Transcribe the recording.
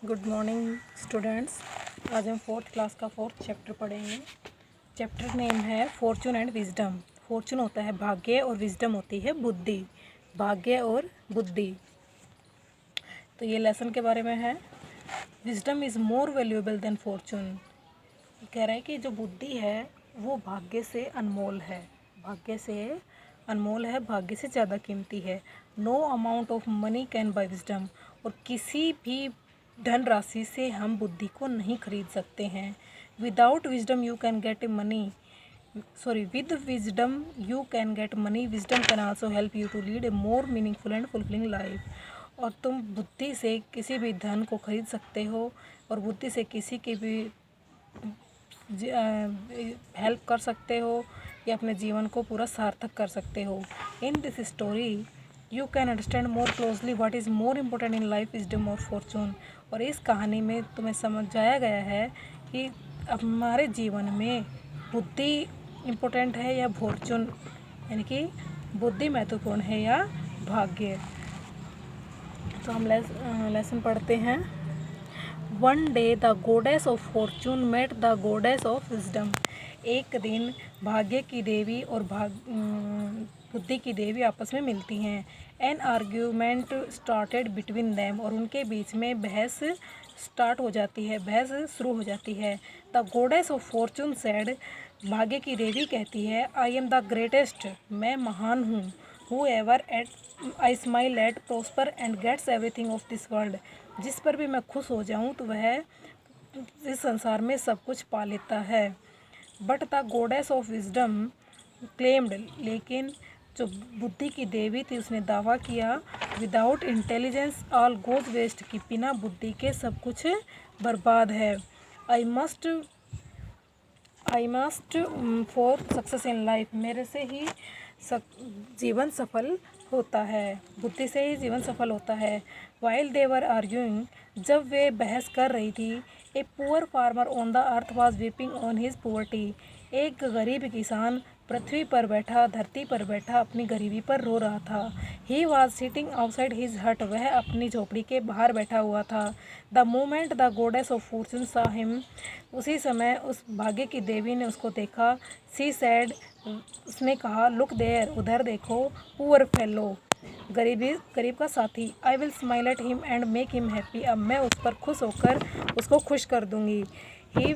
Good morning students. आज हम fourth class का फोर्थ चैप्टर पढ़ेंगे। चैप्टर नेम है फॉर्चून एंड विजडम। फॉर्चून होता है भाग्य और विजडम होती है बुद्धि। भाग्य और बुद्धि, तो ये लेसन के बारे में है। Wisdom is more valuable then Fortune. कह रहा है कि जो बुद्धि है वो भाग्य से अनमोल है, भाग्य से अनमोल है, भाग्य से ज़्यादा कीमती है। No amount of money can buy wisdom. और किसी भी धन राशि से हम बुद्धि को नहीं खरीद सकते हैं। Without wisdom you can get money, with wisdom you can get money. Wisdom can also help you to lead a more meaningful and fulfilling life. और तुम बुद्धि से किसी भी धन को खरीद सकते हो और बुद्धि से किसी की भी हेल्प कर सकते हो या अपने जीवन को पूरा सार्थक कर सकते हो। In this story you can understand more closely what is more important in life, wisdom और फॉर्चून। और इस कहानी में तुम्हें समझाया गया है कि हमारे जीवन में बुद्धि इम्पोर्टेंट है या फॉर्चून, यानी कि बुद्धि महत्वपूर्ण है या भाग्य। तो हम लेसन पढ़ते हैं। One day the goddess of fortune met the goddess of wisdom. एक दिन भाग्य की देवी और बुद्धि की देवी आपस में मिलती हैं। An argument started between them. और उनके बीच में बहस स्टार्ट हो जाती है, बहस शुरू हो जाती है। The goddess of Fortune said. भाग्य की देवी कहती है, आई एम द ग्रेटेस्ट, मैं महान हूँ। Whoever at I smile at prosper and gets everything of this world. जिस पर भी मैं खुश हो जाऊँ तो वह इस संसार में सब कुछ पा लेता है। But the goddess of wisdom claimed. लेकिन जो बुद्धि की देवी थी उसने दावा किया, without intelligence all goes waste, कि बिना बुद्धि के सब कुछ बर्बाद है। I must for success in life, मेरे से ही जीवन सफल होता है, बुद्धि से ही जीवन सफल होता है। वाइल दे वर आर्ग्यूइंग, जब वे बहस कर रही थी, a poor farmer on the earth was weeping on his poverty. एक गरीब किसान पृथ्वी पर बैठा, धरती पर बैठा अपनी गरीबी पर रो रहा था। He was sitting outside his हट, वह अपनी झोपड़ी के बाहर बैठा हुआ था। The moment the goddess of Fortune saw him, उसी समय उस भाग्य की देवी ने उसको देखा। सी सैड, उसने कहा, लुक देयर, उधर देखो, पुअर फेलो, गरीब का साथी। I will smile at him and make him happy, अब मैं उस पर खुश होकर उसको खुश कर दूंगी। ही